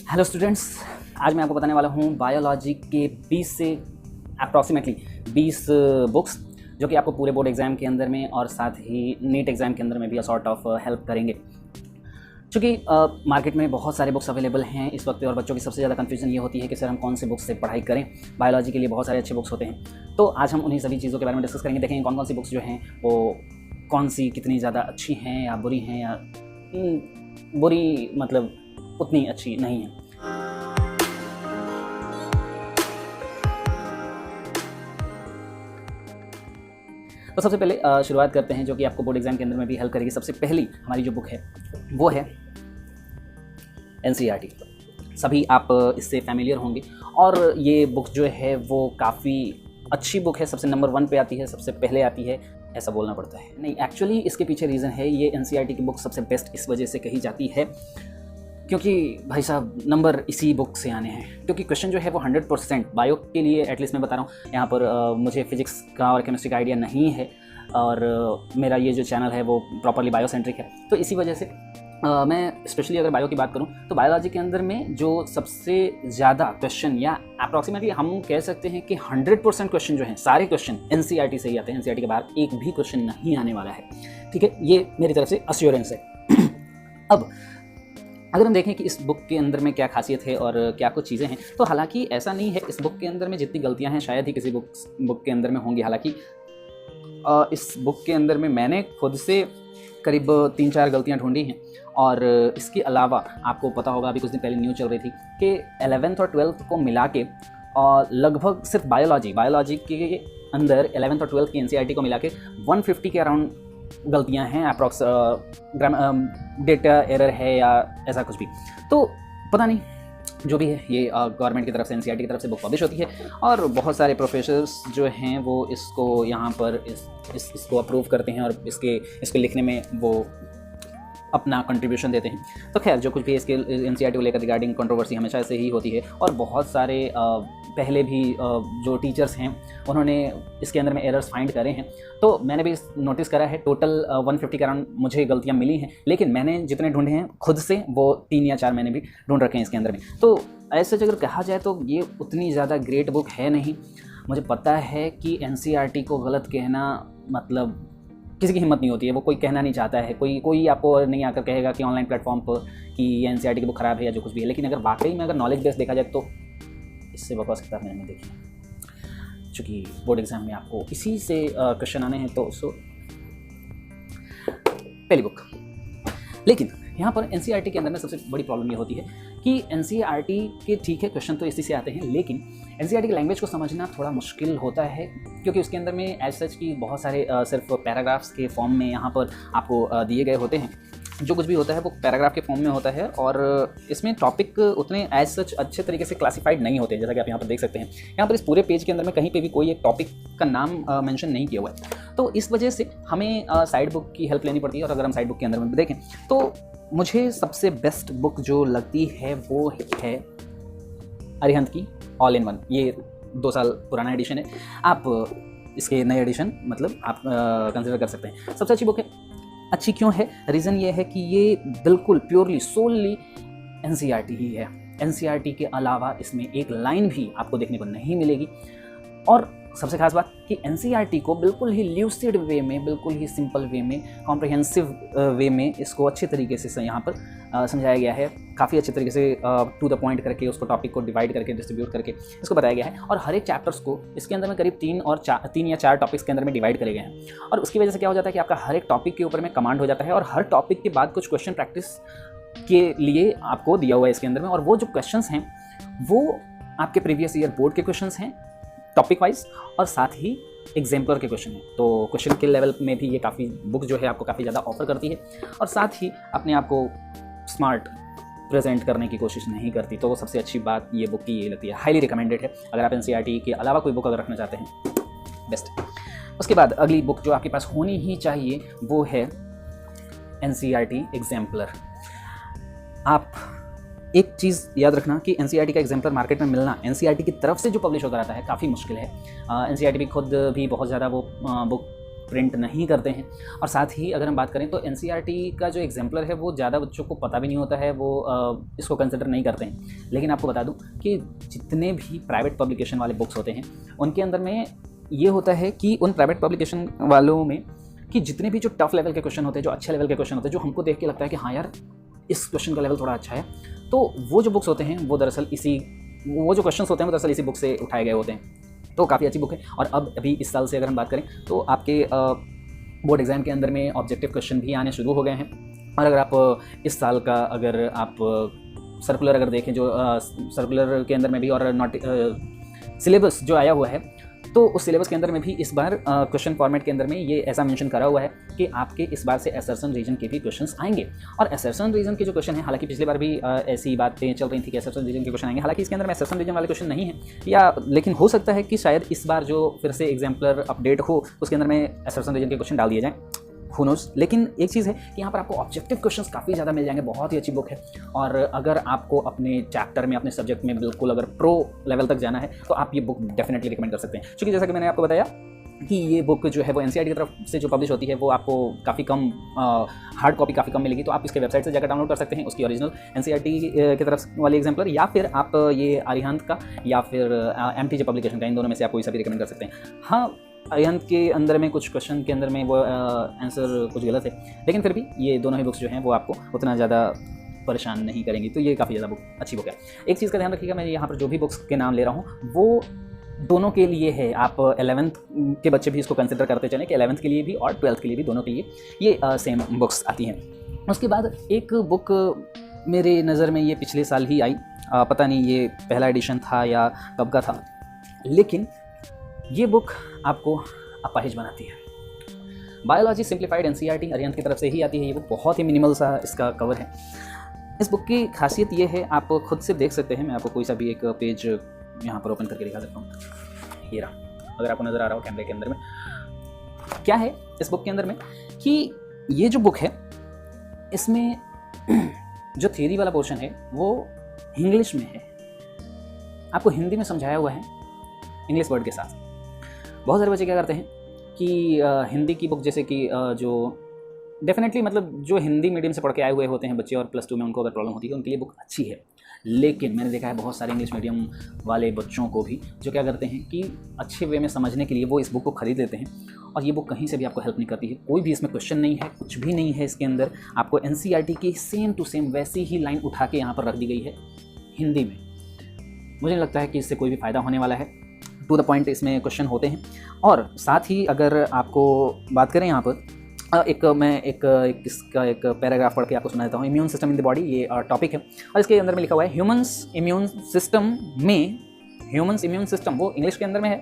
Hello students, आज मैं आपको बताने वाला हूँ बायोलॉजी के 20 से अप्रॉक्सीमेटली 20 बुक्स जो कि आपको पूरे बोर्ड एग्ज़ाम के अंदर में और साथ ही नीट एग्ज़ाम के अंदर में भी सॉर्ट ऑफ हेल्प करेंगे। चूँकि मार्केट में बहुत सारे बुक्स अवेलेबल हैं इस वक्त और बच्चों की सबसे ज़्यादा कन्फ्यूजन ये होती है कि सर हम कौन से बुक्स से पढ़ाई करें। बायोलॉजी के लिए बहुत सारे अच्छे बुक्स होते हैं, तो आज हम उन्हीं सभी चीज़ों के बारे में डिस्कस करेंगे। देखेंगे कौन कौन सी बुक्स जो हैं वो कौन सी कितनी ज़्यादा अच्छी हैं या बुरी हैं, या बुरी मतलब उतनी अच्छी नहीं है। तो सबसे पहले शुरुआत करते हैं जो कि आपको बोर्ड एग्जाम के अंदर में भी हेल्प करेगी। सबसे पहली हमारी जो बुक है वो है NCERT। सभी आप इससे फैमिलियर होंगे और ये बुक जो है वो काफ़ी अच्छी बुक है। सबसे नंबर 1 पे आती है, सबसे पहले आती है, ऐसा बोलना पड़ता है। नहीं, एक्चुअली इसके पीछे रीज़न है, ये NCERT की बुक सबसे बेस्ट इस वजह से कही जाती है क्योंकि भाई साहब नंबर इसी बुक से आने हैं। क्योंकि क्वेश्चन जो है वो 100% बायो के लिए, एटलीस्ट मैं बता रहा हूँ यहाँ पर मुझे फिजिक्स का और केमिस्ट्री का आइडिया नहीं है और मेरा ये जो चैनल है वो प्रॉपरली बायोसेंट्रिक है, तो इसी वजह से मैं स्पेशली अगर बायो की बात करूँ तो बायोलॉजी के अंदर में जो सबसे ज़्यादा क्वेश्चन या अप्रॉक्सीमेटली हम कह सकते हैं कि 100% क्वेश्चन जो हैं सारे क्वेश्चन NCERT से ही आते हैं। NCERT के बाहर एक भी क्वेश्चन नहीं आने वाला है, ठीक है, ये मेरी तरफ से अश्योरेंस है। अब अगर हम देखें कि इस बुक के अंदर में क्या खासियत है और क्या कुछ चीज़ें हैं, तो हालांकि ऐसा नहीं है इस बुक के अंदर में जितनी गलतियां हैं शायद ही किसी बुक के अंदर में होंगी। हालांकि इस बुक के अंदर में मैंने खुद से करीब 3-4 गलतियां ढूंढी हैं और इसके अलावा आपको पता होगा अभी कुछ दिन पहले न्यूज़ चल रही थी कि 11th और 12th को मिला के और लगभग सिर्फ बायोलॉजी के अंदर 11th और 12th की NCERT को मिला के 150 के अराउंड गलतियां हैं, अप्रॉक्स डेटा एरर है या ऐसा कुछ भी। तो पता नहीं, जो भी है ये गवर्नमेंट की तरफ से NCERT की तरफ से बुक पब्लिश होती है और बहुत सारे प्रोफेसर्स जो हैं वो इसको यहाँ पर इसको अप्रूव करते हैं और इसको लिखने में वो अपना कंट्रीब्यूशन देते हैं। तो खैर जो कुछ भी इसके NCERT को लेकर रिगार्डिंग कंट्रोवर्सी हमेशा से ही होती है और बहुत सारे पहले भी जो टीचर्स हैं उन्होंने इसके अंदर में एरर्स फाइंड करे हैं। तो मैंने भी नोटिस करा है टोटल 150 के अराउंड मुझे गलतियां मिली हैं, लेकिन मैंने जितने ढूंढे हैं खुद से वो 3 या 4 मैंने भी ढूंढ रखे हैं इसके अंदर में। तो ऐसे अगर कहा जाए तो ये उतनी ज़्यादा ग्रेट बुक है नहीं। मुझे पता है कि NCERT को गलत कहना मतलब किसी की हिम्मत नहीं होती है, वो कोई कहना नहीं चाहता है, कोई आपको नहीं आकर कहेगा कि ऑनलाइन प्लेटफॉर्म पर कि ये NCERT की बुक ख़राब है या जो कुछ भी है। लेकिन अगर वाकई में अगर नॉलेज बेस देखा जाए तो इससे बकवास किताब मैंने नहीं देखी। चूँकि बोर्ड एग्जाम में आपको इसी से क्वेश्चन आने हैं, तो पहली बुक। लेकिन यहाँ पर NCERT के अंदर में सबसे बड़ी प्रॉब्लम ये होती है कि NCERT के ठीक है क्वेश्चन तो इसी से आते हैं, लेकिन NCERT की लैंग्वेज को समझना थोड़ा मुश्किल होता है क्योंकि उसके अंदर में एज सच की बहुत सारे सिर्फ पैराग्राफ्स के फॉर्म में यहाँ पर आपको दिए गए होते हैं। जो कुछ भी होता है वो पैराग्राफ के फॉर्म में होता है और इसमें टॉपिक उतने एज सच अच्छे तरीके से क्लासिफाइड नहीं होते हैं, जैसा कि आप यहाँ पर देख सकते हैं। यहाँ पर इस पूरे पेज के अंदर में कहीं पे भी कोई एक टॉपिक का नाम मेंशन नहीं किया हुआ है, तो इस वजह से हमें साइड बुक की हेल्प लेनी पड़ती है। और अगर हम साइड बुक के अंदर में देखें तो मुझे सबसे बेस्ट बुक जो लगती है वो है अरिहंत की ऑल इन वन। ये 2 साल पुराना एडिशन है, आप इसके नए एडिशन मतलब आप कंसिडर कर सकते हैं। सबसे अच्छी बुक है। अच्छी क्यों है? रीज़न ये है कि ये बिल्कुल प्योरली सोलली NCERT ही है। NCERT के अलावा इसमें एक लाइन भी आपको देखने को नहीं मिलेगी। और सबसे खास बात कि NCERT को बिल्कुल ही ल्यूसिड वे में, बिल्कुल ही सिंपल वे में, कॉम्प्रिहेंसिव वे में इसको अच्छे तरीके से यहाँ पर समझाया गया है। काफ़ी अच्छे तरीके से टू द पॉइंट करके उसको टॉपिक को डिवाइड करके डिस्ट्रीब्यूट करके इसको बताया गया है। और हर एक चैप्टर्स को इसके अंदर में करीब 3 या 4 टॉपिक्स के अंदर में डिवाइड करे गए हैं। और उसकी वजह से क्या हो जाता है कि आपका हर एक टॉपिक के ऊपर में कमांड हो जाता है और हर टॉपिक के बाद कुछ क्वेश्चन प्रैक्टिस के लिए आपको दिया हुआ है इसके अंदर में। और वो जो क्वेश्चंस हैं वो आपके प्रीवियस ईयर बोर्ड के क्वेश्चंस हैं टॉपिक वाइज और साथ ही एग्जाम्पलर के क्वेश्चन हैं। तो क्वेश्चन के लेवल में भी ये काफ़ी बुक जो है आपको काफ़ी ज़्यादा ऑफर करती है और साथ ही अपने आप को स्मार्ट प्रेजेंट करने की कोशिश नहीं करती। तो वो सबसे अच्छी बात ये बुक की ये लगती है। हाईली रिकमेंडेड है अगर आप NCERT के अलावा कोई बुक अगर रखना चाहते हैं, बेस्ट। उसके बाद अगली बुक जो आपके पास होनी ही चाहिए वो है NCERT एग्जाम्पलर। आप एक चीज़ याद रखना कि NCERT का एग्जाम्पलर मार्केट में मिलना NCERT की तरफ से जो पब्लिश होता रहता है काफ़ी मुश्किल है। NCERT भी खुद भी बहुत ज़्यादा वो बुक प्रिंट नहीं करते हैं। और साथ ही अगर हम बात करें तो एनसीईआरटी का जो एग्जाम्पलर है वो ज़्यादा बच्चों को पता भी नहीं होता है, वो इसको कंसिडर नहीं करते हैं। लेकिन आपको बता दूं कि जितने भी प्राइवेट पब्लिकेशन वाले बुक्स होते हैं उनके अंदर में ये होता है कि उन प्राइवेट पब्लिकेशन वालों में कि जितने भी जो टफ लेवल के क्वेश्चन होते हैं, जो अच्छे लेवल के क्वेश्चन होते हैं, जो हमको देख के लगता है कि हाँ यार इस क्वेश्चन का लेवल थोड़ा अच्छा है, तो वो जो बुक्स होते हैं वो दरअसल वो जो क्वेश्चन होते हैं वो दरअसल इसी बुक से उठाए गए होते हैं। तो काफ़ी अच्छी बुक है। और अब अभी इस साल से अगर हम बात करें तो आपके बोर्ड एग्ज़ाम के अंदर में ऑब्जेक्टिव क्वेश्चन भी आने शुरू हो गए हैं। और अगर आप इस साल का अगर आप सर्कुलर अगर देखें, जो सर्कुलर के अंदर में भी और नोट सिलेबस जो आया हुआ है, तो उस सिलेबस के अंदर में भी इस बार क्वेश्चन फॉर्मेट के अंदर में ये ऐसा मेंशन करा हुआ है कि आपके इस बार से असर्शन रीजन के भी क्वेश्चंस आएंगे। और असर्शन रीजन के जो क्वेश्चन है, हालांकि पिछली बार भी ऐसी बातें चल रही थी कि असर्शन रीजन के क्वेश्चन आएंगे, हालांकि इसके अंदर में असर्शन रीजन वाले क्वेश्चन नहीं है, या लेकिन हो सकता है कि शायद इस बार जो फिर से एग्जाम्पलर अपडेट हो उसके अंदर में असर्शन रीजन के क्वेश्चन डाल दिए जाएँ, हू नोज़। लेकिन एक चीज़ है कि यहाँ पर आपको ऑब्जेक्टिव क्वेश्चंस काफ़ी ज़्यादा मिल जाएंगे। बहुत ही अच्छी बुक है। और अगर आपको अपने चैप्टर में, अपने सब्जेक्ट में बिल्कुल अगर प्रो लेवल तक जाना है तो आप ये बुक डेफिनेटली रिकमेंड कर सकते हैं। क्योंकि जैसा कि मैंने आपको बताया कि ये बुक जो है वो एनसीईआरटी की तरफ से जो पब्लिश होती है वो आपको काफ़ी कम हार्ड कॉपी काफ़ी कम मिलेगी। तो आप इसके वेबसाइट से जाकर डाउनलोड कर सकते हैं उसकी ओरिजिनल एनसीईआरटी की तरफ वाली एग्जाम्पलर, या फिर आप ये अरिहंत का या फिर एमटीजे पब्लिकेशन का, इन दोनों में से आप कोई सा भी रिकमेंड कर सकते हैं। हाँ, अरिहंत के अंदर में कुछ क्वेश्चन के अंदर में वो आंसर कुछ गलत है, लेकिन फिर भी ये दोनों ही बुक्स जो हैं वो आपको उतना ज़्यादा परेशान नहीं करेंगी। तो ये काफ़ी ज़्यादा अच्छी बुक है। एक चीज़ का ध्यान रखिएगा, मैं यहाँ पर जो भी बुक्स के नाम ले रहा हूँ वो दोनों के लिए है। आप 11th के बच्चे भी इसको कंसिडर करते चलें कि 11th के लिए भी और 12th के लिए भी, दोनों के लिए ये सेम बुक्स आती हैं। उसके बाद एक बुक मेरे नज़र में ये पिछले साल ही आई, पता नहीं ये पहला एडिशन था या कब का था, लेकिन ये बुक आपको अपाहिज बनाती है। बायोलॉजी सिंप्लीफाइड एनसीईआरटी अरिहंत की तरफ से ही आती है। ये बुक बहुत ही मिनिमल सा इसका कवर है। इस बुक की खासियत ये है, आप खुद से देख सकते हैं, मैं आपको कोई सा भी एक पेज यहाँ पर ओपन करके दिखा सकता हूँ। ये रहा, अगर आपको नज़र आ रहा हो कैमरे के अंदर में। क्या है इस बुक के अंदर में कि ये जो बुक है इसमें जो थियरी वाला पोर्शन है वो इंग्लिश में है, आपको हिंदी में समझाया हुआ है इंग्लिश वर्ड के साथ। बहुत सारे बच्चे क्या करते हैं कि हिंदी की बुक, जैसे कि जो डेफिनेटली मतलब जो हिंदी मीडियम से पढ़ के आए हुए होते हैं बच्चे और +2 में उनको अगर प्रॉब्लम होती है उनके लिए बुक अच्छी है। लेकिन मैंने देखा है बहुत सारे इंग्लिश मीडियम वाले बच्चों को भी जो क्या करते हैं कि अच्छे वे में समझने के लिए वो इस बुक को खरीद लेते हैं, और ये बुक कहीं से भी आपको हेल्प नहीं करती है। कोई भी इसमें क्वेश्चन नहीं है, कुछ भी नहीं है इसके अंदर। आपको एनसीईआरटी की सेम टू सेम वैसी ही लाइन उठा के यहाँ पर रख दी गई है हिंदी में। मुझे नहीं लगता है कि इससे कोई भी फ़ायदा होने वाला है। टू द पॉइंट इसमें क्वेश्चन होते हैं। और साथ ही अगर आपको बात करें यहाँ पर मैं इसका एक पैराग्राफ पढ़ के आपको सुना देता हूँ। Immune system in the body, ये टॉपिक है, और इसके अंदर में लिखा हुआ है ह्यूमंस इम्यून सिस्टम में, ह्यूमंस इम्यून सिस्टम वो इंग्लिश के अंदर में है,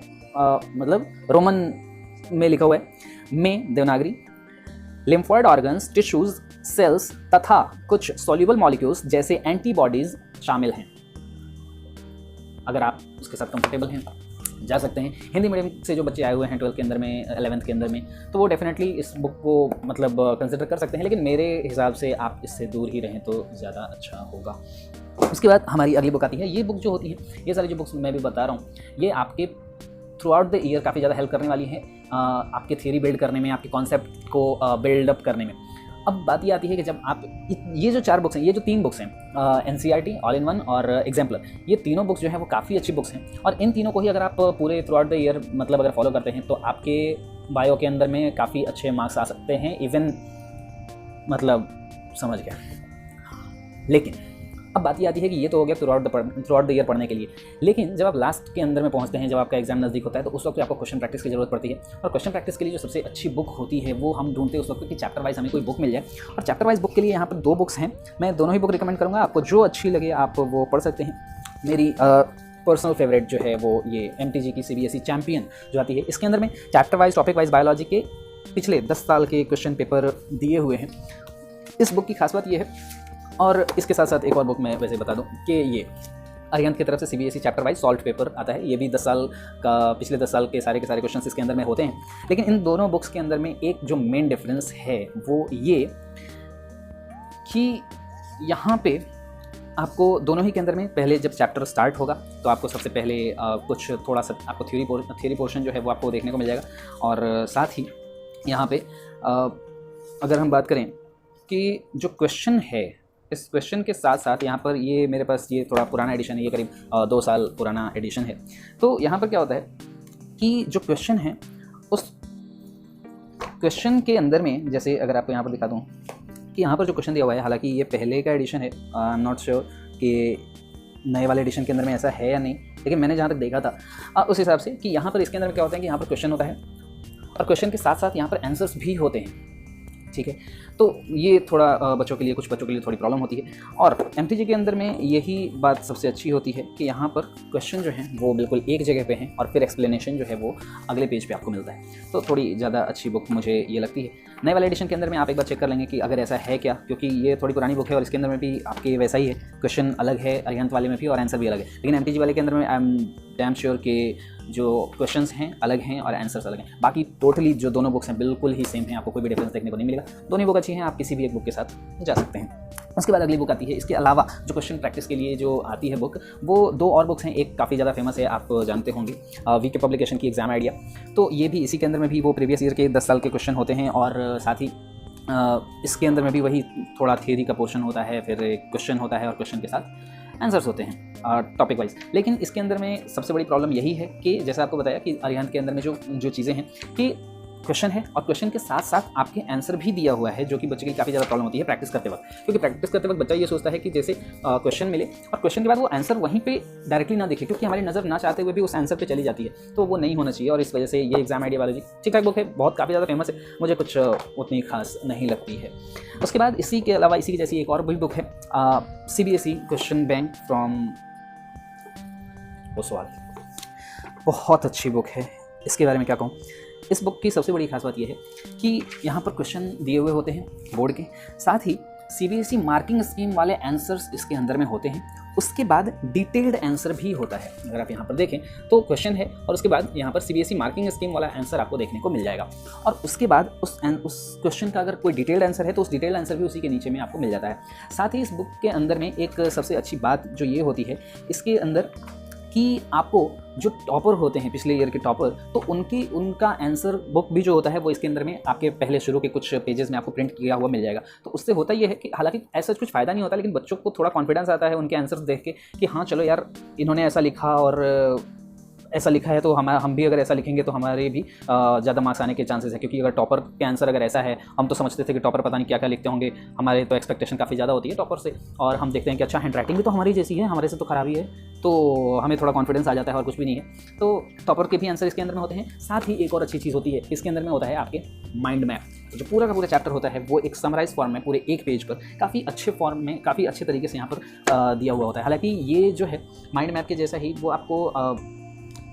मतलब रोमन में लिखा हुआ है, में Devanagari, lymphoid organs, tissues, cells तथा कुछ सॉल्युबल मॉलिक्यूल्स जैसे एंटीबॉडीज शामिल हैं। अगर आप उसके साथ कंफर्टेबल हैं जा सकते हैं। हिंदी मीडियम से जो बच्चे आए हुए हैं 12th के अंदर में, 11th के अंदर में, तो वो डेफिनेटली इस बुक को मतलब कंसिडर कर सकते हैं, लेकिन मेरे हिसाब से आप इससे दूर ही रहें तो ज़्यादा अच्छा होगा। उसके बाद हमारी अगली बुक आती है। ये बुक जो होती है, ये सारी जो बुक्स मैं भी बता रहा हूँ, ये आपके थ्रू आउट द ईयर काफ़ी ज़्यादा हेल्प करने वाली है, आपके थियरी बिल्ड करने में, आपके कॉन्सेप्ट को बिल्डअप करने में। अब बात ये आती है कि जब आप ये जो 4 बुक्स हैं, ये जो 3 बुक्स हैं, एनसीईआरटी, ऑल इन वन और एग्जाम्पलर, ये तीनों बुक्स जो हैं वो काफ़ी अच्छी बुक्स हैं। और इन तीनों को ही अगर आप पूरे थ्रू आउट द ईयर मतलब अगर फॉलो करते हैं तो आपके बायो के अंदर में काफ़ी अच्छे मार्क्स आ सकते हैं, इवन मतलब समझ गया। लेकिन अब बात ये आती है कि ये तो हो गया थ्रू आउट द ईयर पढ़ने के लिए, लेकिन जब आप लास्ट के अंदर में पहुंचते हैं, जब आपका एग्जाम नज़दीक होता है, तो उस वक्त आपको क्वेश्चन प्रैक्टिस की ज़रूरत पड़ती है। और क्वेश्चन प्रैक्टिस के लिए जो सबसे अच्छी बुक होती है वो हम ढूंढते हैं उस वक्त कि चैप्टर वाइज हमें कोई बुक मिल जाए। और चैप्टर वाइज बुक के लिए यहाँ पर 2 बुक्स हैं, मैं दोनों ही बुक रिकमेंड करूँगा, आपको जो अच्छी लगे आप वो पढ़ सकते हैं। मेरी पर्सनल फेवरेट जो है वो ये एमटीजी की सीबीएसई चैंपियन जो आती है, इसके अंदर में chapter wise, topic wise biology के पिछले 10 साल के क्वेश्चन पेपर दिए हुए हैं। इस बुक की खास बात ये है, और इसके साथ साथ एक और बुक मैं वैसे बता दूं कि ये अरिहंत की तरफ से CBSE chapter wise solve paper आता है। ये भी 10 साल का, पिछले 10 साल के सारे क्वेश्चंस इसके अंदर में होते हैं। लेकिन इन दोनों बुक्स के अंदर में एक जो मेन डिफरेंस है वो ये कि यहाँ पे आपको दोनों ही के अंदर में पहले जब चैप्टर स्टार्ट होगा तो आपको सबसे पहले कुछ थोड़ा सा आपको थ्योरी पोर्शन जो है वो आपको देखने को मिल जाएगा, और साथ ही यहाँ पे अगर हम बात करें कि जो क्वेश्चन है, इस क्वेश्चन के साथ साथ यहाँ पर ये मेरे पास ये थोड़ा पुराना एडिशन है, ये करीब 2 साल पुराना एडिशन है। तो यहाँ पर क्या होता है कि जो क्वेश्चन है उस क्वेश्चन के अंदर में, जैसे अगर आपको यहाँ पर दिखा दूँ कि यहाँ पर जो क्वेश्चन दिया हुआ है, हालांकि ये पहले का एडिशन है, आई एम नॉट श्योर कि नए वाले एडिशन के अंदर में ऐसा है या नहीं, लेकिन मैंने जहाँ तक देखा था उस हिसाब से कि यहाँ पर इसके अंदर में क्या होता है कि यहाँ पर क्वेश्चन होता है और क्वेश्चन के साथ साथ यहाँ पर आंसर्स भी होते हैं। ठीक है, तो ये थोड़ा बच्चों के लिए, कुछ बच्चों के लिए थोड़ी प्रॉब्लम होती है। और एमटीजी के अंदर में यही बात सबसे अच्छी होती है कि यहाँ पर क्वेश्चन जो है वो बिल्कुल एक जगह पे हैं और फिर एक्सप्लेनेशन जो है वो अगले पेज पे आपको मिलता है। तो थोड़ी ज़्यादा अच्छी बुक मुझे ये लगती है। नए वाले एडिशन के अंदर में आप एक बार चेक कर लेंगे कि अगर ऐसा है क्या, क्योंकि ये थोड़ी पुरानी बुक है और इसके अंदर में भी आपके वैसा ही है, क्वेश्चन अलग है अरिहंत वाले में भी और आंसर भी अलग है। लेकिन एमटीजी वाले के अंदर में आई एम डैम श्योर कि जो क्वेश्चंस हैं अलग हैं और आंसर्स अलग हैं। बाकी टोटली जो दोनों बुक्स हैं बिल्कुल ही सेम हैं, आपको कोई भी डिफरेंस देखने को नहीं मिलेगा। दोनों बुक अच्छी हैं, आप किसी भी एक बुक के साथ जा सकते हैं। उसके बाद अगली बुक आती है। इसके अलावा जो क्वेश्चन प्रैक्टिस के लिए जो आती है बुक, वो 2 और बुक्स हैं। एक काफ़ी ज़्यादा फेमस है, आप जानते होंगे, वीके पब्लिकेशन की एग्जाम आइडिया। तो ये भी इसी के अंदर में भी वो प्रीवियस ईयर के 10 साल के क्वेश्चन होते हैं और साथ ही इसके अंदर में भी वही थोड़ा थियरी का पोर्शन होता है, फिर क्वेश्चन होता है और क्वेश्चन के साथ आंसर्स होते हैं टॉपिक वाइज। लेकिन इसके अंदर में सबसे बड़ी प्रॉब्लम यही है कि जैसा आपको बताया कि अरिहंत के अंदर में जो चीज़ें हैं कि क्वेश्चन है और क्वेश्चन के साथ साथ आपके आंसर भी दिया हुआ है, जो कि बच्चे की काफ़ी ज़्यादा प्रॉब्लम होती है प्रैक्टिस करते वक्त। क्योंकि प्रैक्टिस करते वक्त बच्चा ये सोचता है कि जैसे क्वेश्चन मिले और क्वेश्चन के बाद वो आंसर वहीं पे डायरेक्टली ना दिखे, क्योंकि हमारी नज़र ना चाहते हुए भी उस आंसर पे चली जाती है। तो वो नहीं होना चाहिए और इस वजह से ये एग्जाम आइडिया वाली ठीक ठाक बुक है, बहुत काफ़ी ज़्यादा फेमस है, मुझे कुछ उतनी खास नहीं लगती है। उसके बाद इसी के अलावा इसी की जैसी एक और भी बुक है, CBSE question bank from Oswal. बहुत अच्छी बुक है, इसके बारे में क्या कहूँ। इस बुक की सबसे बड़ी खास बात यह है कि यहाँ पर क्वेश्चन दिए हुए होते हैं बोर्ड के, साथ ही CBSE मार्किंग स्कीम वाले आंसर्स इसके अंदर में होते हैं। उसके बाद डिटेल्ड आंसर भी होता है। अगर आप यहाँ पर देखें तो क्वेश्चन है और उसके बाद यहाँ पर CBSE मार्किंग स्कीम वाला आंसर आपको देखने को मिल जाएगा। और उसके बाद उस क्वेश्चन का अगर कोई डिटेल्ड आंसर है तो उस डिटेल्ड आंसर भी उसी के नीचे में आपको मिल जाता है। साथ ही इस बुक के अंदर में एक सबसे अच्छी बात जो ये होती है इसके अंदर कि आपको जो टॉपर होते हैं, पिछले ईयर के टॉपर, तो उनका आंसर बुक भी जो होता है वो इसके अंदर में आपके पहले शुरू के कुछ पेजेस में आपको प्रिंट किया हुआ मिल जाएगा। तो उससे होता ये है कि हालांकि ऐसा कुछ फ़ायदा नहीं होता, लेकिन बच्चों को थोड़ा कॉन्फिडेंस आता है उनके आंसर्स देख के कि हाँ चलो यार इन्होंने ऐसा लिखा और ऐसा लिखा है तो हम भी अगर ऐसा लिखेंगे तो हमारे भी ज़्यादा मार्क्स आने के चांसेस है। क्योंकि अगर टॉपर के आंसर अगर ऐसा है, हम तो समझते थे कि टॉपर पता नहीं क्या क्या लिखते होंगे, हमारे तो एक्सपेक्टेशन काफ़ी ज़्यादा होती है टॉपर से, और हम देखते हैं कि अच्छा हैंड राइटिंग भी तो हमारी जैसी है, हमारे से तो खराबी है, तो हमें थोड़ा कॉन्फिडेंस आ जाता है और कुछ भी नहीं है। तो टॉपर के भी आंसर इसके अंदर में होते हैं। साथ ही एक और अच्छी चीज़ होती है, इसके अंदर में होता है आपके माइंड मैप। जो पूरा का पूरा चैप्टर होता है वो एक समराइज फॉर्म में पूरे एक पेज पर काफ़ी अच्छे फॉर्म में काफ़ी अच्छे तरीके से यहाँ पर दिया हुआ होता है। हालांकि ये जो है माइंड मैप के जैसा ही वो आपको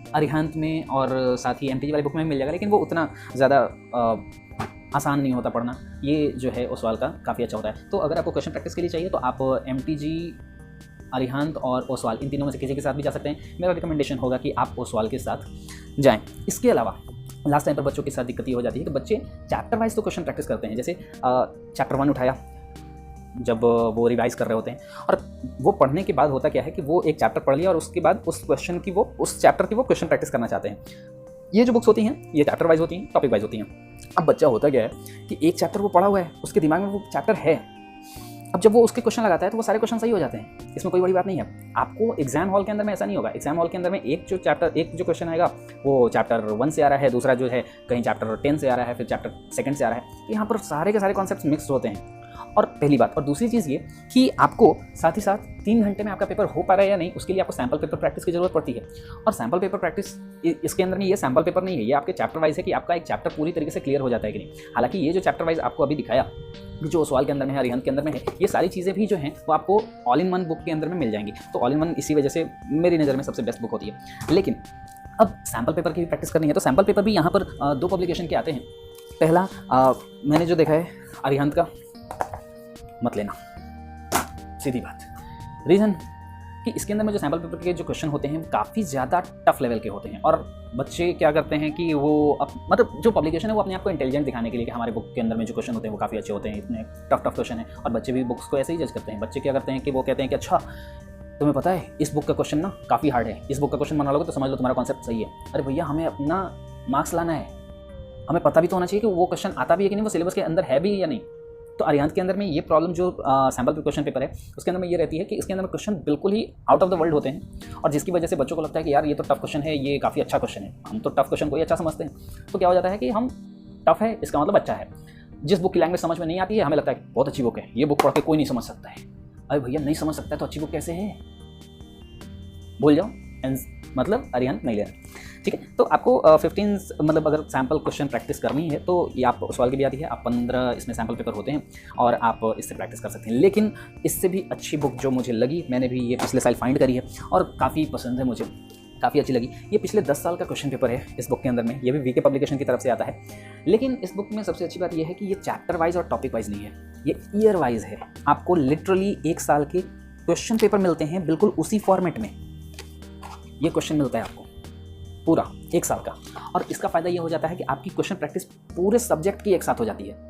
अरिहंत में और साथ ही एमटीजी वाली बुक में मिल जाएगा, लेकिन वो उतना ज़्यादा आसान नहीं होता पढ़ना। ये जो है ओसवाल का काफ़ी अच्छा होता है। तो अगर आपको क्वेश्चन प्रैक्टिस के लिए चाहिए तो आप एमटीजी, अरिहंत और ओसवाल इन तीनों में से किसी के साथ भी जा सकते हैं। मेरा रिकमेंडेशन होगा कि आप ओसवाल के साथ जाएँ। इसके अलावा लास्ट टाइम पर बच्चों के साथ दिक्कत ये हो जाती है कि बच्चे चैप्टर वाइज तो क्वेश्चन प्रैक्टिस करते हैं। जैसे चैप्टर 1 उठाया जब वो रिवाइज़ कर रहे होते हैं, और वो पढ़ने के बाद होता क्या है कि वो एक चैप्टर पढ़ लिया और उसके बाद उस क्वेश्चन की उस चैप्टर की वो क्वेश्चन प्रैक्टिस करना चाहते हैं। ये जो बुक्स होती हैं ये चैप्टर वाइज होती हैं, टॉपिक वाइज होती हैं। अब बच्चा होता क्या है कि एक चैप्टर वो पढ़ा हुआ है, उसके दिमाग में वो चैप्टर है, अब जब वो उसके क्वेश्चन लगाता है तो वो सारे क्वेश्चन सही हो जाते हैं। इसमें कोई बड़ी बात नहीं है। आपको एग्जाम हॉल के अंदर में ऐसा नहीं होगा। एग्जाम हॉल के अंदर में एक जो क्वेश्चन आएगा वो चैप्टर 1 से आ रहा है, दूसरा जो है कहीं चैप्टर 10 से आ रहा है, फिर चैप्टर 2 से आ रहा है। तो यहाँ पर सारे के सारे कॉन्सेप्ट्स मिक्स होते हैं। और पहली बात, और दूसरी चीज़ ये कि आपको साथ ही साथ 3 घंटे में आपका पेपर हो पा रहा है या नहीं, उसके लिए आपको सैम्पल पेपर प्रैक्टिस की जरूरत पड़ती है। और सैम्पल पेपर प्रैक्टिस इसके अंदर में ये सैम्पल पेपर नहीं है, ये आपके चैप्टर वाइज है कि आपका एक चैप्टर पूरी तरीके से क्लियर हो जाता है कि नहीं। हालांकि ये जो चैप्टर वाइज आपको अभी दिखाया, जो ओसवाल के अंदर में है, अरिहंत के अंदर में है, ये सारी चीज़ें भी जो हैं वो आपको ऑल इन वन बुक के अंदर में मिल जाएंगी। तो ऑल इन वन इसी वजह से मेरी नज़र में सबसे बेस्ट बुक होती है। लेकिन अब सैम्पल पेपर की भी प्रैक्टिस करनी है तो सैम्पल पेपर भी यहाँ पर 2 पब्लिकेशन के आते हैं। पहला मैंने जो देखा है अरिहंत का, मत लेना, सीधी बात। रीज़न कि इसके अंदर में जो सैम्पल पेपर के जो क्वेश्चन होते हैं काफ़ी ज़्यादा टफ लेवल के होते हैं, और बच्चे क्या करते हैं कि वो मतलब जो पब्लिकेशन है वो अपने आप को इंटेलिजेंट दिखाने के लिए कि हमारे बुक के अंदर में जो क्वेश्चन होते हैं वो काफ़ी अच्छे होते हैं, इतने टफ क्वेश्चन है, और बच्चे भी बुक्स को ऐसे ही जज करते हैं। बच्चे क्या करते हैं कि वो कहते हैं कि अच्छा तुम्हें पता है इस बुक का क्वेश्चन ना काफ़ी हार्ड है, इस बुक का क्वेश्चन बना लोगे तो समझ लो तुम्हारा कॉन्सेप्ट सही है। अरे भैया हमें अपना मार्क्स लाना है, हमें पता भी तो होना चाहिए कि वो क्वेश्चन आता भी है कि नहीं, वो सिलेबस के अंदर है भी या नहीं। तो अरिहंत के अंदर में ये प्रॉब्लम जो सैम्पल क्वेश्चन पेपर है उसके अंदर में ये रहती है कि इसके अंदर में क्वेश्चन बिल्कुल ही आउट ऑफ द वर्ल्ड होते हैं, और जिसकी वजह से बच्चों को लगता है कि यार ये तो टफ क्वेश्चन है, ये काफ़ी अच्छा क्वेश्चन है, हम तो टफ क्वेश्चन को ही अच्छा समझते हैं। तो क्या हो जाता है कि हम टफ है इसका मतलब अच्छा है। जिस बुक की लैंग्वेज समझ में नहीं आती है हमें लगता है बहुत अच्छी बुक है, ये बुक पढ़ के कोई नहीं समझ सकता है। अरे भैया नहीं समझ सकता है तो अच्छी बुक कैसे है, बोल जाओ, मतलब अरिहंत नहीं लेना। ठीक है, तो आपको 15 मतलब अगर सैम्पल क्वेश्चन प्रैक्टिस करनी है तो ये आप सवाल की भी आती है, आप 15 इसमें सैम्पल पेपर होते हैं और आप इससे प्रैक्टिस कर सकते हैं। लेकिन इससे भी अच्छी बुक जो मुझे लगी, मैंने भी ये पिछले साल फाइंड करी है और काफ़ी पसंद है, मुझे काफ़ी अच्छी लगी। ये पिछले 10 साल का क्वेश्चन पेपर है इस बुक के अंदर में, ये भी वीके पब्लिकेशन की तरफ से आता है। लेकिन इस बुक में सबसे अच्छी बात ये है कि ये चैप्टर वाइज और टॉपिक वाइज नहीं है, ये ईयर वाइज है। आपको लिटरली 1 साल के क्वेश्चन पेपर मिलते हैं बिल्कुल उसी फॉर्मेट में, ये क्वेश्चन मिलता है आपको पूरा 1 साल का। और इसका फ़ायदा ये हो जाता है कि आपकी क्वेश्चन प्रैक्टिस पूरे सब्जेक्ट की एक साथ हो जाती है।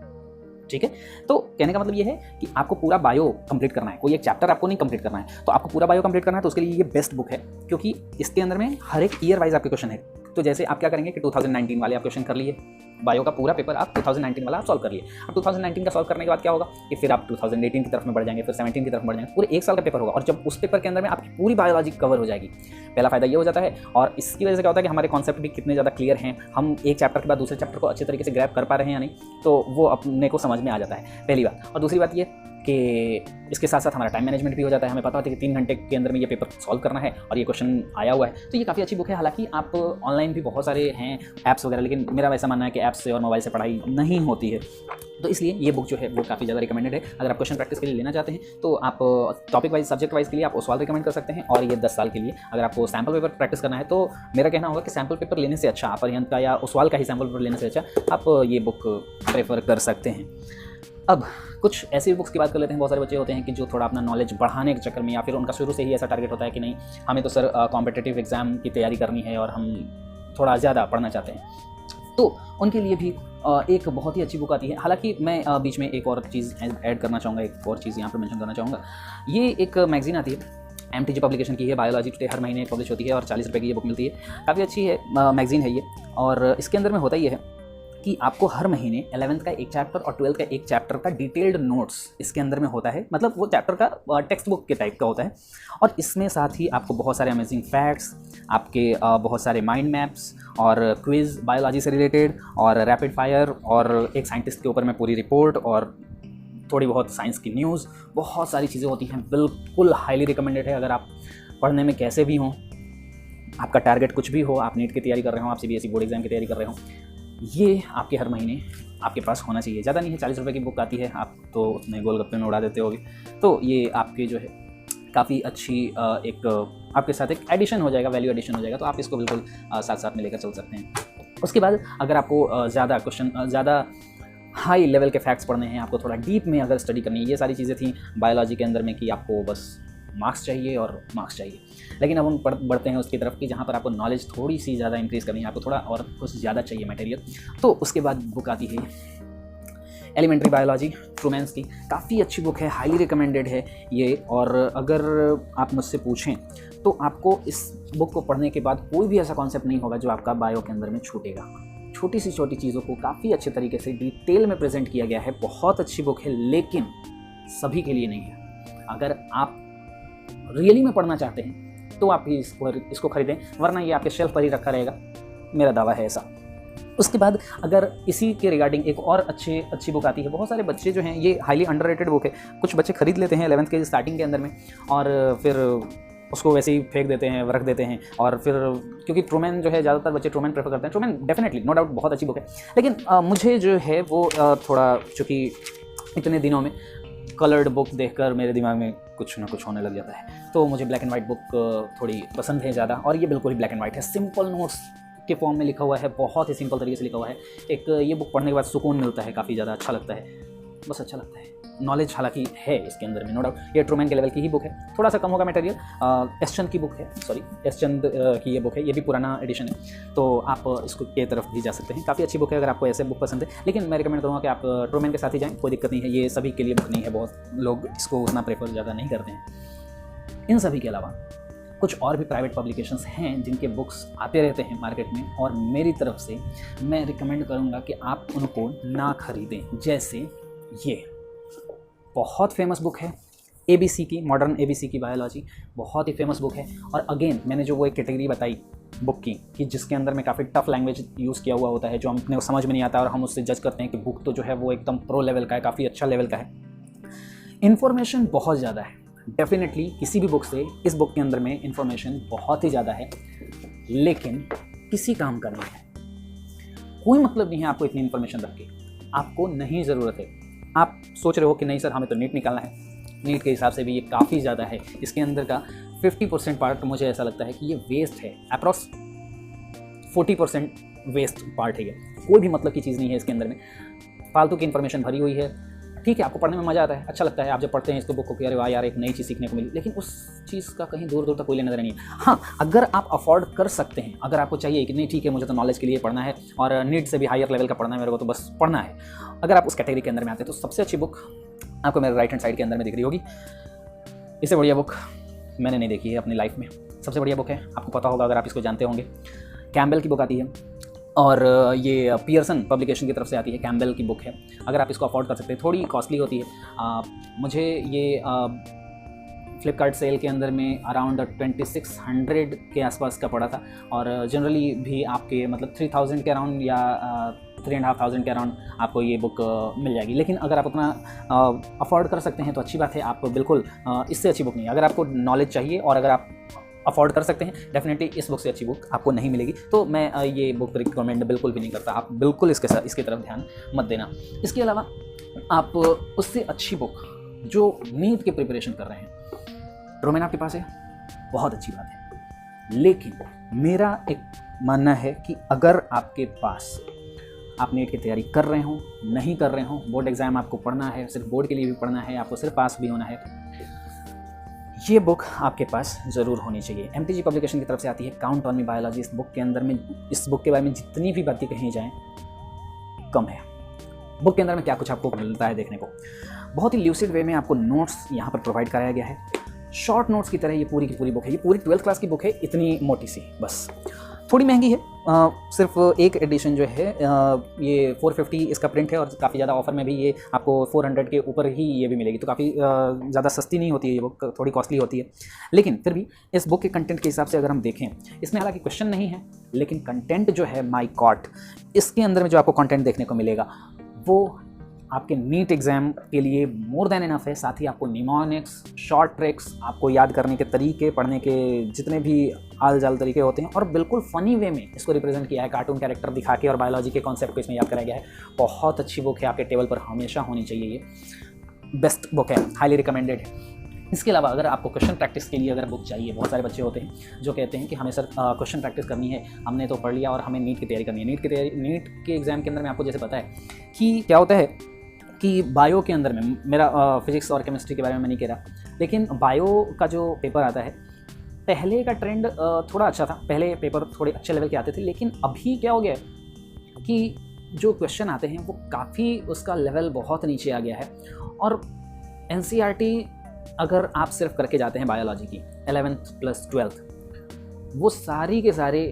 ठीक है, तो कहने का मतलब ये है कि आपको पूरा बायो कंप्लीट करना है, कोई एक चैप्टर आपको नहीं कंप्लीट करना है, तो आपको पूरा बायो कंप्लीट करना है, तो उसके लिए ये बेस्ट बुक है, क्योंकि इसके अंदर में हर एक ईयर वाइज आपके क्वेश्चन है। तो जैसे आप क्या करेंगे कि 2019 वाले आप क्वेश्चन कर लिए, बायो का पूरा पेपर आप 2019 वाला आप सॉल्व कर लिए। अब 2019 का सॉल्व करने के बाद क्या होगा कि फिर आप 2018 की तरफ में बढ़ जाएंगे, फिर 17 की तरफ बढ़ जाएंगे, पूरे 1 साल का पेपर होगा। और जब उस पेपर के अंदर में आपकी पूरी बायोलॉजी कवर हो जाएगी, पहला फायदा ये हो जाता है। और इसकी वजह से क्या होता है कि हमारे कॉन्सेप्ट भी कितने ज़्यादा क्लियर हैं, हम एक चैप्टर के बाद दूसरे चैप्टर को अच्छे तरीके से ग्रैब कर पा रहे हैं या नहीं, तो वो अपने को समझ में आ जाता है, पहली बात। और दूसरी बात ये कि इसके साथ साथ हमारा टाइम मैनेजमेंट भी हो जाता है, हमें पता होता है कि 3 घंटे के अंदर में ये पेपर सॉल्व करना है और ये क्वेश्चन आया हुआ है। तो ये काफ़ी अच्छी बुक है। हालांकि आप ऑनलाइन भी बहुत सारे हैं ऐप्स वगैरह, लेकिन मेरा वैसा मानना है कि ऐप्स से और मोबाइल से पढ़ाई नहीं होती है, तो इसलिए ये बुक जो है वो काफ़ी ज़्यादा रिकमेंडेड है। अगर आप क्वेश्चन प्रैक्टिस के लिए लेना चाहते हैं तो आप टॉपिक वाइज, सब्जेक्ट वाइज के लिए आप ओसवाल रिकमेंड कर सकते हैं। और ये 10 साल के लिए अगर आपको सैम्पल पेपर प्रैक्टिस करना है तो मेरा कहना होगा कि सैम्पल पेपर लेने से अच्छा, आप अरिहंत का या ओसवाल का ही सैम्पल पेपर लेने से अच्छा आप ये बुक प्रेफर कर सकते हैं। अब कुछ ऐसी बुक्स की बात कर लेते हैं। बहुत सारे बच्चे होते हैं कि जो थोड़ा अपना नॉलेज बढ़ाने के चक्कर में, या फिर उनका शुरू से ही ऐसा टारगेट होता है कि नहीं हमें तो सर कॉम्पिटिटिव एग्ज़ाम की तैयारी करनी है और हम थोड़ा ज़्यादा पढ़ना चाहते हैं, तो उनके लिए भी एक बहुत ही अच्छी बुक आती है। हालांकि मैं बीच में एक और चीज़ ऐड करना चाहूँगा, एक और चीज़ यहाँ पर मेंशन करना चाहूँगा। ये एक मैगजीन आती है, MTG पब्लिकेशन की है, बायोलॉजी टुडे, हर महीने पब्लिश होती है और 40 रुपये की ये बुक मिलती है। काफ़ी अच्छी है मैगजीन है ये। और इसके अंदर में होता ये है कि आपको हर महीने 11th का एक चैप्टर और 12th का एक चैप्टर का डिटेल्ड नोट्स इसके अंदर में होता है, मतलब वो चैप्टर का टेक्स्ट बुक के टाइप का होता है। और इसमें साथ ही आपको बहुत सारे अमेजिंग फैक्ट्स, आपके बहुत सारे माइंड मैप्स और क्विज़ बायोलॉजी से रिलेटेड, और रैपिड फायर, और एक साइंटिस्ट के ऊपर में पूरी रिपोर्ट, और थोड़ी बहुत साइंस की न्यूज़, बहुत सारी चीज़ें होती हैं। बिल्कुल हाईली रिकमेंडेड है। अगर आप पढ़ने में कैसे भी हों, आपका टारगेट कुछ भी हो, आप नीट की तैयारी कर रहे हो, आप CBSE बोर्ड एग्जाम की तैयारी कर रहे हो, ये आपके हर महीने आपके पास होना चाहिए। ज़्यादा नहीं है, 40 रुपये की बुक आती है, आप तो उसमें गोलगप्पे में उड़ा देते होगे। तो ये आपके जो है काफ़ी अच्छी एक आपके साथ एक एडिशन हो जाएगा, वैल्यू एडिशन हो जाएगा, तो आप इसको बिल्कुल साथ साथ में लेकर चल सकते हैं। उसके बाद अगर आपको ज़्यादा क्वेश्चन, ज़्यादा हाई लेवल के फैक्ट्स पढ़ने हैं, आपको थोड़ा डीप में अगर स्टडी करनी है, ये सारी चीज़ें थी बायोलॉजी के अंदर में कि आपको बस मार्क्स चाहिए और मार्क्स चाहिए। लेकिन अब हम बढ़ते हैं उसकी तरफ कि जहाँ पर आपको नॉलेज थोड़ी सी ज़्यादा इंक्रीज़ करनी है, आपको थोड़ा और कुछ ज़्यादा चाहिए मटेरियल, तो उसके बाद बुक आती है एलिमेंट्री बायोलॉजी, ट्रूमैन्स की। काफ़ी अच्छी बुक है, हाईली रिकमेंडेड है ये। और अगर आप मुझसे पूछें तो आपको इस बुक को पढ़ने के बाद कोई भी ऐसा कॉन्सेप्ट नहीं होगा जो आपका बायो के अंदर में छूटेगा। छोटी सी छोटी चीज़ों को काफ़ी अच्छे तरीके से डिटेल में प्रेजेंट किया गया है। बहुत अच्छी बुक है, लेकिन सभी के लिए नहीं है। अगर आप रियली में पढ़ना चाहते हैं तो आप ही इसको खरीदें, वरना ये आपके शेल्फ पर ही रखा रहेगा, मेरा दावा है ऐसा। उसके बाद अगर इसी के रिगार्डिंग एक और अच्छी बुक आती है। बहुत सारे बच्चे जो हैं, ये हाईली अंडररेटेड बुक है, कुछ बच्चे खरीद लेते हैं 11th के स्टार्टिंग के अंदर में और फिर उसको वैसे ही फेंक देते हैं, रख देते हैं। और फिर क्योंकि ट्रूमैन जो है, ज़्यादातर बच्चे ट्रूमैन प्रेफर करते हैं। ट्रूमैन डेफिनेटली नो डाउट बहुत अच्छी बुक है, लेकिन मुझे जो है वो थोड़ा, चूँकि इतने दिनों में कलर्ड बुक देखकर मेरे दिमाग में कुछ ना कुछ होने लग जाता है, तो मुझे ब्लैक एंड वाइट बुक थोड़ी पसंद है ज़्यादा। और ये बिल्कुल ही ब्लैक एंड वाइट है, सिंपल नोट्स के फॉर्म में लिखा हुआ है, बहुत ही सिंपल तरीके से लिखा हुआ है। एक ये बुक पढ़ने के बाद सुकून मिलता है, काफ़ी ज़्यादा अच्छा लगता है, बस अच्छा लगता है। नॉलेज हालांकि है इसके अंदर में, नो डाउट। ये ट्रूमैन के लेवल की ही बुक है, थोड़ा सा कम होगा मटेरियल। एस चंद की बुक है, सॉरी एस चंद की ये बुक है, ये भी पुराना एडिशन है, तो आप इसको के तरफ भी जा सकते हैं। काफ़ी अच्छी बुक है अगर आपको ऐसे बुक पसंद है, लेकिन मैं रिकमेंड करूँगा कि आप ट्रूमैन के साथ ही जाएँ, कोई दिक्कत नहीं है। ये सभी के लिए बुक नहीं है, बहुत लोग इसको उतना प्रेफर ज़्यादा नहीं करते हैं। इन सभी के अलावा कुछ और भी प्राइवेट पब्लिकेशंस हैं जिनके बुक्स आते रहते हैं मार्केट में, और मेरी तरफ से मैं रिकमेंड करूँगा कि आप उनको ना खरीदें। जैसे ये बहुत फेमस बुक है ABC की, मॉडर्न ABC की बायोलॉजी, बहुत ही फेमस बुक है। और अगेन मैंने जो वो एक कैटेगरी बताई बुक की कि जिसके अंदर में काफ़ी टफ लैंग्वेज यूज़ किया हुआ होता है, जो हमने समझ में नहीं आता और हम उससे जज करते हैं कि बुक तो जो है वो एकदम प्रो लेवल का है, काफ़ी अच्छा लेवल का है। इन्फॉर्मेशन बहुत ज़्यादा है, डेफिनेटली किसी भी बुक से इस बुक के अंदर में इन्फॉर्मेशन बहुत ही ज़्यादा है, लेकिन किसी काम का नहीं है। कोई मतलब नहीं है आपको इतनी इन्फॉर्मेशन रख के, आपको नहीं ज़रूरत है। आप सोच रहे हो कि नहीं सर हमें तो नीट निकालना है, नीट के हिसाब से भी ये काफ़ी ज़्यादा है, इसके अंदर का 50% पार्ट मुझे ऐसा लगता है कि ये वेस्ट है, अप्रॉक्स 40% वेस्ट पार्ट है। ये कोई भी मतलब की चीज़ नहीं है, इसके अंदर में फालतू की इन्फॉर्मेशन भरी हुई है। ठीक है, आपको पढ़ने में मज़ा आता है, अच्छा लगता है, आप जब पढ़ते हैं इसको बुक को कि अरे वाह यार एक नई चीज़ सीखने को मिली, लेकिन उस चीज़ का कहीं दूर दूर तक कोई लेना देना नहीं है। हाँ, अगर आप अफोर्ड कर सकते हैं, अगर आपको चाहिए कि नहीं ठीक है मुझे तो नॉलेज के लिए पढ़ना है और नीट से भी हायर लेवल का पढ़ना है, मेरे को तो बस पढ़ना है, अगर आप उस कैटेगरी के अंदर में आते हैं तो सबसे अच्छी बुक आपको मेरे राइट हैंड साइड के अंदर में दिख रही होगी। इससे बढ़िया बुक मैंने नहीं देखी है अपनी लाइफ में। सबसे बढ़िया बुक है, आपको पता होगा अगर आप इसको जानते होंगे, कैम्बेल की बुक आती है, और ये पियर्सन पब्लिकेशन की तरफ से आती है, कैम्बेल की बुक है। अगर आप इसको अफोर्ड कर सकते हैं, थोड़ी कॉस्टली होती है। मुझे ये फ्लिपकार्ट सेल के अंदर में अराउंड 2600 के आसपास का पड़ा था, और जनरली भी आपके मतलब 3000 के अराउंड या 3500 के अराउंड आपको ये बुक मिल जाएगी। लेकिन अगर आप उतना अफोर्ड कर सकते हैं तो अच्छी बात है, आप बिल्कुल इससे अच्छी बुक नहीं है। अगर आपको नॉलेज चाहिए और अगर आप अफोर्ड कर सकते हैं, डेफिनेटली इस बुक से अच्छी बुक आपको नहीं मिलेगी, तो मैं ये बुक रिकमेंड बिल्कुल भी नहीं करता। आप बिल्कुल इसके तरफ ध्यान मत देना। इसके अलावा आप उससे अच्छी बुक जो नीट की प्रिपरेशन कर रहे हैं, डोमेन आपके पास है, बहुत अच्छी बात है, लेकिन मेरा एक मानना है कि अगर आपके पास आप नीट की तैयारी कर रहे हो, नहीं कर रहे हो, बोर्ड एग्ज़ाम आपको पढ़ना है, सिर्फ बोर्ड के लिए भी पढ़ना है, आपको सिर्फ पास भी होना है, ये बुक आपके पास ज़रूर होनी चाहिए। MTG पब्लिकेशन की तरफ से आती है काउंट ऑन मी बायोलॉजी। इस बुक के अंदर में, इस बुक के बारे में जितनी भी बातें कही जाएँ कम है। बुक के अंदर में क्या कुछ आपको मिलता है देखने को, बहुत ही ल्यूसिड वे में आपको नोट्स यहाँ पर प्रोवाइड कराया गया है, शॉर्ट नोट्स की तरह ये पूरी की पूरी बुक है। ये पूरी 12th क्लास की बुक है, इतनी मोटी सी, बस थोड़ी महंगी है। सिर्फ एक एडिशन जो है ये 450 इसका प्रिंट है, और काफ़ी ज़्यादा ऑफर में भी ये आपको 400 के ऊपर ही ये भी मिलेगी, तो काफ़ी ज़्यादा सस्ती नहीं होती है ये बुक, थोड़ी कॉस्टली होती है। लेकिन फिर भी इस बुक के कंटेंट के हिसाब से अगर हम देखें, इसमें हालांकि क्वेश्चन नहीं है, लेकिन कंटेंट जो है माय गॉड, इसके अंदर में जो आपको कंटेंट देखने को मिलेगा वो आपके नीट एग्ज़ाम के लिए मोर देन इनफ है। साथ ही आपको निमोनिक्स, शॉर्ट ट्रिक्स, आपको याद करने के तरीके, पढ़ने के जितने भी आल जाल तरीके होते हैं, और बिल्कुल फ़नी वे में इसको रिप्रेजेंट किया है, कार्टून कैरेक्टर दिखा के, और बायोलॉजी के कॉन्सेप्ट को इसमें याद कराया गया है। बहुत अच्छी बुक है, आपके टेबल पर हमेशा होनी चाहिए, ये बेस्ट बुक है, हाईली रिकमेंडेड है। इसके अलावा अगर आपको क्वेश्चन प्रैक्टिस के लिए अगर बुक चाहिए, बहुत सारे बच्चे होते हैं जो कहते हैं कि हमें सर क्वेश्चन प्रैक्टिस करनी है, हमने तो पढ़ लिया और हमें नीट की तैयारी करनी है। नीट के एग्ज़ाम के अंदर में आपको जैसे पता है कि क्या होता है कि बायो के अंदर में, मेरा फिजिक्स और केमिस्ट्री के बारे में मैं नहीं कह रहा, लेकिन बायो का जो पेपर आता है, पहले का ट्रेंड थोड़ा अच्छा था, पहले पेपर थोड़े अच्छे लेवल के आते थे, लेकिन अभी क्या हो गया है कि जो क्वेश्चन आते हैं वो काफ़ी, उसका लेवल बहुत नीचे आ गया है। और NCERT अगर आप सिर्फ करके जाते हैं बायोलॉजी की 11th + 12th, वो सारी के सारे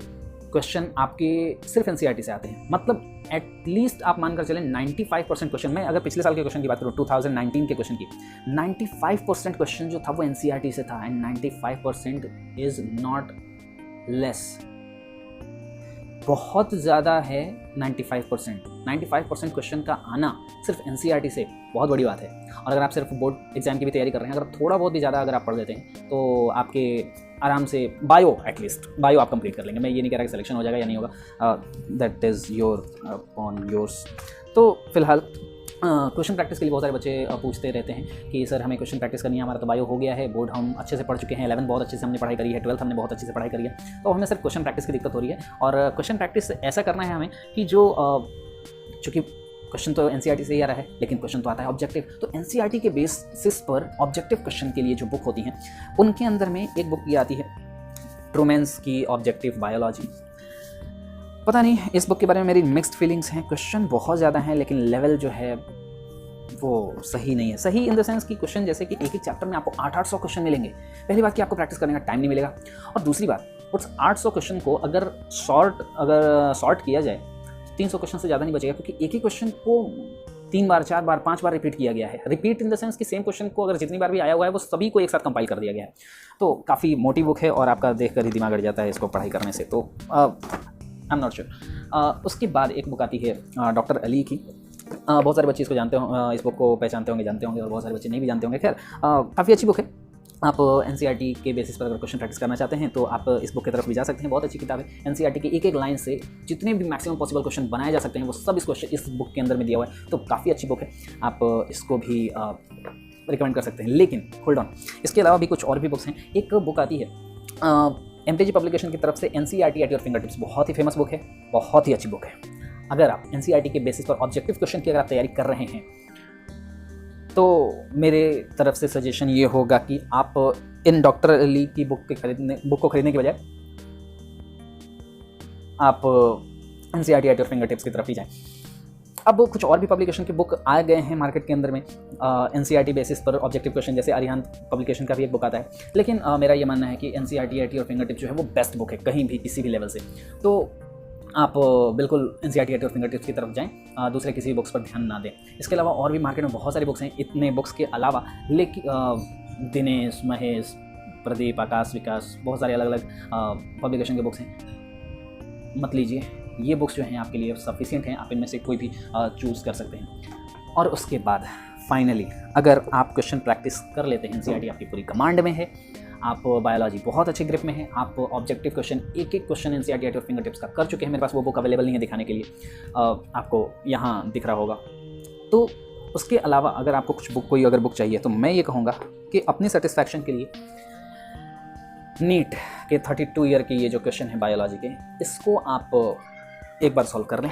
क्वेश्चन आपके सिर्फ NCERT से आते हैं। मतलब एटलीस्ट आप मानकर चलें 95% क्वेश्चन, मैं अगर पिछले साल के क्वेश्चन की बात करूँ, 2019 के क्वेश्चन की, 95% क्वेश्चन जो था वो NCERT से था, एंड 95% इज़ नॉट लेस, बहुत ज़्यादा है 95% क्वेश्चन का आना सिर्फ NCERT से बहुत बड़ी बात है। और अगर आप सिर्फ बोर्ड एग्जाम की भी तैयारी कर रहे हैं, अगर थोड़ा बहुत भी ज़्यादा अगर आप पढ़ लेते हैं तो आपके आराम से बायो, एटलीस्ट बायो आप कंप्लीट कर लेंगे। मैं ये नहीं कह रहा कि सिलेक्शन हो जाएगा या नहीं होगा, that is your on yours. तो फिलहाल क्वेश्चन प्रैक्टिस के लिए बहुत सारे बच्चे पूछते रहते हैं कि सर हमें क्वेश्चन प्रैक्टिस करनी है, हमारा तो बायो हो गया है, बोर्ड हम अच्छे से पढ़ चुके हैं, 11 बहुत अच्छे से हमने पढ़ाई करी है, 12 हमने बहुत अच्छे से पढ़ाई करी है, तो हमें सिर्फ क्वेश्चन प्रैक्टिस की दिक्कत हो रही है। और क्वेश्चन प्रैक्टिस ऐसा करना है हमें कि जो चूँकि क्वेश्चन तो NCERT से ही आ रहा है, लेकिन क्वेश्चन तो आता है ऑब्जेक्टिव, तो NCERT के बेसिस पर ऑब्जेक्टिव क्वेश्चन के लिए जो बुक होती हैं, उनके अंदर में एक बुक ये आती है ट्रूमैन्स की ऑब्जेक्टिव बायोलॉजी। पता नहीं, इस बुक के बारे में मेरी मिक्स्ड फीलिंग्स हैं, क्वेश्चन बहुत ज़्यादा हैं, लेकिन लेवल जो है वो सही नहीं है। सही इन द सेंस कि क्वेश्चन जैसे कि एक चैप्टर में आपको 800 क्वेश्चन मिलेंगे। पहली बात कि आपको प्रैक्टिस करने का टाइम नहीं मिलेगा, और दूसरी बात उस 800 क्वेश्चन को अगर सॉर्ट किया जाए 300 क्वेश्चन से ज़्यादा नहीं बचेगा, क्योंकि एक ही क्वेश्चन को 3 बार 4 बार 5 बार रिपीट किया गया है। रिपीट इन द सेंस कि सेम क्वेश्चन को अगर जितनी बार भी आया हुआ है वो सभी को एक साथ कंपाइल कर दिया गया है। तो काफ़ी मोटी बुक है और आपका देख कर ही दिमाग अड़ जाता है इसको पढ़ाई करने से। तो आई एम नॉट श्योर। उसके बाद एक बुक आती है डॉक्टर अली की। बहुत सारे बच्चे इसको जानते हो, इस बुक को पहचानते होंगे, जानते होंगे, और बहुत सारे बच्चे नहीं भी जानते होंगे। खैर काफ़ी अच्छी बुक है। आप एनसीईआरटी के बेसिस पर अगर क्वेश्चन प्रैक्टिस करना चाहते हैं तो आप इस बुक की तरफ भी जा सकते हैं। बहुत अच्छी किताब है। एनसीईआरटी की एक एक लाइन से जितने भी मैक्सिमम पॉसिबल क्वेश्चन बनाए जा सकते हैं वो सब इस बुक के अंदर में दिया हुआ है। तो काफ़ी अच्छी बुक है, आप इसको भी रिकमेंड कर सकते हैं। लेकिन होल्ड ऑन, इसके अलावा भी कुछ और भी बुक्स हैं। एक बुक आती है एमटीजी पब्लिकेशन की तरफ से, NCERT at your finger tips. बहुत ही फेमस बुक है, बहुत ही अच्छी बुक है। अगर आप एनसीईआरटी के बेसिस पर ऑब्जेक्टिव क्वेश्चन की अगर आप तैयारी कर रहे हैं तो मेरे तरफ से सजेशन ये होगा कि आप इन डॉक्टर अली की बुक को खरीदने के बजाय आप NCERT at your finger tips की तरफ ही जाएं। अब कुछ और भी पब्लिकेशन के बुक आ गए हैं मार्केट के अंदर में एनसीईआरटी बेसिस पर ऑब्जेक्टिव क्वेश्चन, जैसे अरिहंत पब्लिकेशन का भी एक बुक आता है। लेकिन मेरा ये मानना है कि NCERT at your finger tips जो है वो बेस्ट बुक है कहीं भी किसी भी लेवल से। तो आप बिल्कुल NCERT at your finger tips की तरफ जाएं, दूसरे किसी बुक्स पर ध्यान ना दें। इसके अलावा और भी मार्केट में बहुत सारी बुक्स हैं। इतने बुक्स के अलावा लेकिन दिनेश, महेश, प्रदीप, आकाश, विकास, बहुत सारे अलग अलग पब्लिकेशन के बुक्स हैं। मत लीजिए, ये बुक्स जो हैं आपके लिए सफिशिएंट हैं, आप इनमें से कोई भी चूज़ कर सकते हैं। और उसके बाद फाइनली अगर आप क्वेश्चन प्रैक्टिस कर लेते हैं, एनसीईआरटी आपकी पूरी कमांड में है, आप बायोलॉजी बहुत अच्छे ग्रिप में है, आप ऑब्जेक्टिव क्वेश्चन एक एक question NCERT at your finger tips का कर चुके हैं। मेरे पास वो बुक अवेलेबल नहीं है दिखाने के लिए, आपको यहाँ दिख रहा होगा। तो उसके अलावा अगर आपको कोई अगर बुक चाहिए तो मैं ये कहूँगा कि अपनी सेटिस्फैक्शन के लिए नीट के 32 ईयर के ये जो क्वेश्चन है बायोलॉजी के, इसको आप एक बार सॉल्व कर लें।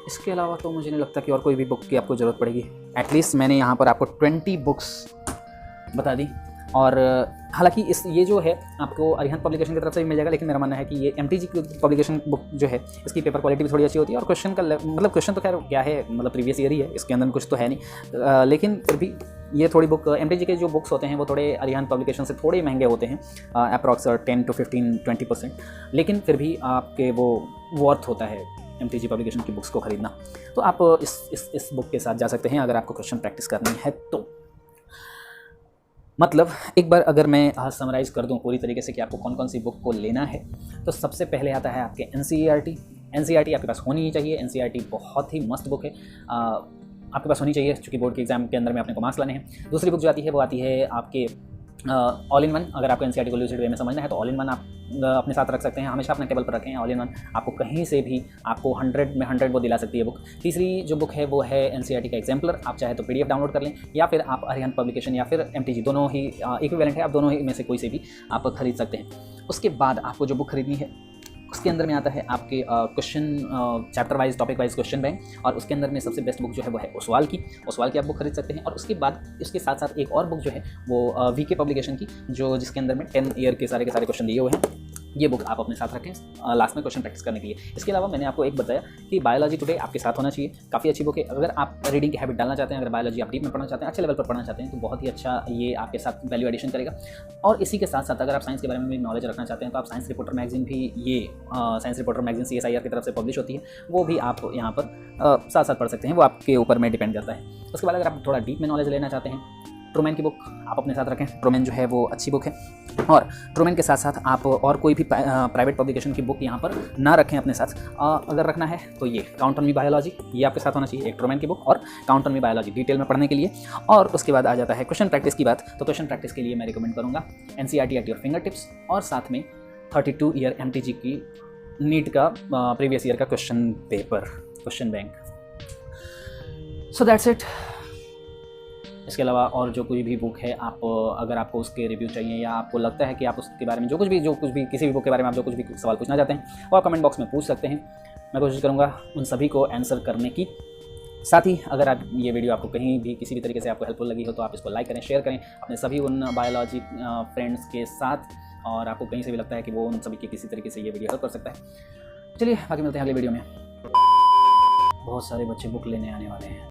इसके अलावा तो मुझे नहीं लगता कि और कोई भी बुक की आपको ज़रूरत पड़ेगी। एटलीस्ट मैंने यहाँ पर आपको 20 बुक्स बता दी। और हालांकि ये जो है आपको अरिहंत पब्लिकेशन की तरफ से भी मिल जाएगा, लेकिन मेरा मानना है कि ये एमटीजी की पब्लिकेशन बुक जो है इसकी पेपर क्वालिटी भी थोड़ी अच्छी होती है। और क्वेश्चन का मतलब क्वेश्चन तो खैर क्या है, मतलब प्रीवियस ईयर ही है, इसके अंदर कुछ तो है नहीं। लेकिन फिर भी ये थोड़ी बुक एमटीजी के जो बुक्स होते हैं वो थोड़े अरिहंत पब्लिकेशन से थोड़े महंगे होते हैं, अप्रॉक्स 10 to 15-20%। लेकिन फिर भी आपके वो वर्थ होता है एमटीजी पब्लिकेशन की बुक्स को खरीदना। तो आप इस बुक के साथ जा सकते हैं अगर आपको क्वेश्चन प्रैक्टिस करनी है तो। मतलब एक बार अगर मैं समराइज कर दूं पूरी तरीके से कि आपको कौन कौन सी बुक को लेना है, तो सबसे पहले आता है आपके एनसीईआरटी आपके पास होनी ही चाहिए। एनसीईआरटी बहुत ही मस्त बुक है, आपके पास होनी चाहिए, क्योंकि बोर्ड के एग्जाम के अंदर में अपने को मार्क्स लाने हैं। दूसरी बुक जो आती है वो आती है आपके ऑल इन वन। अगर आपको एनसीईआरटी को लूसिड वे में समझना है तो ऑल इन वन आप अपने साथ रख सकते हैं, हमेशा अपने टेबल पर रखें। ऑल इन वन आपको कहीं से भी आपको 100 में 100 वो दिला सकती है बुक। तीसरी जो बुक है वो है एनसीईआरटी का एग्जाम्पलर। आप चाहे तो पीडीएफ डाउनलोड कर लें, या फिर आप अरिहंत पब्लिकेशन या फिर एमटीजी, दोनों ही इक्विवेलेंट है, आप दोनों ही में से कोई से भी आप खरीद सकते हैं। उसके बाद आपको जो बुक खरीदनी है उसके अंदर में आता है आपके question chapter wise, topic wise question bank, और उसके अंदर में सबसे बेस्ट बुक जो है वो है ओसवाल की आप बुक खरीद सकते हैं। और उसके बाद इसके साथ साथ एक और बुक जो है वो वीके पब्लिकेशन की, जिसके अंदर में 10 ईयर के सारे क्वेश्चन दिए हुए हैं। ये बुक आप अपने साथ रखें लास्ट में क्वेश्चन प्रैक्टिस करने के लिए। इसके अलावा मैंने आपको एक बताया कि बायोलॉजी टुडे आपके साथ होना चाहिए, काफ़ी अच्छी बुक है। अगर आप रीडिंग की हैबिट डालना चाहते हैं, अगर बायोलॉजी आप डीप में पढ़ना चाहते हैं, अच्छे लेवल पर पढ़ना चाहते हैं, तो बहुत ही अच्छा ये आपके साथ वैल्यू एडिशन करेगा। और इसी के साथ साथ अगर आप साइंस के बारे में भी नॉलेज रखना चाहते हैं तो आप साइंस रिपोर्टर मैगजीन भी, ये साइंस रिपोर्टर मैगजीन CSIR की तरफ से पब्लिश होती है, वो भी आप यहाँ पर साथ साथ पढ़ सकते हैं, वो आपके ऊपर में डिपेंड करता है। उसके बाद अगर आप थोड़ा डीप में नॉलेज लेना चाहते हैं, ट्रूमैन की बुक आप अपने साथ रखें। ट्रूमैन जो है वो अच्छी बुक है। और ट्रूमैन के साथ साथ आप और कोई भी प्राइवेट पब्लिकेशन की बुक यहाँ पर ना रखें अपने साथ। अगर रखना है तो ये काउंट ऑन मी बायोलॉजी, ये आपके साथ होना चाहिए, एक ट्रूमैन की बुक और count on me biology detail में पढ़ने के लिए। और उसके बाद आ जाता है क्वेश्चन प्रैक्टिस की बात, तो क्वेश्चन प्रैक्टिस के लिए मैं रिकमेंड करूँगा NCERT at your finger tips, और साथ में 32 ईयर एमटीजी की नीट का प्रीवियस ईयर का question paper, question bank. So that's it. इसके अलावा और जो कोई भी बुक है, आप अगर आपको उसके रिव्यू चाहिए, या आपको लगता है कि आप उसके बारे में जो कुछ भी किसी भी बुक के बारे में आप जो कुछ भी सवाल पूछना चाहते हैं, वो आप कमेंट बॉक्स में पूछ सकते हैं। मैं कोशिश करूँगा उन सभी को आंसर करने की। साथ ही अगर आप ये वीडियो आपको कहीं भी किसी भी तरीके से आपको हेल्पफुल लगी हो तो आप इसको लाइक करें, शेयर करें अपने सभी उन बायोलॉजी फ्रेंड्स के साथ, और आपको कहीं से भी लगता है कि वो उन सभी की किसी तरीके से ये वीडियो हेल्प कर सकता है। चलिए बाकी मिलते हैं अगले वीडियो में। बहुत सारे बच्चे बुक लेने आने वाले हैं।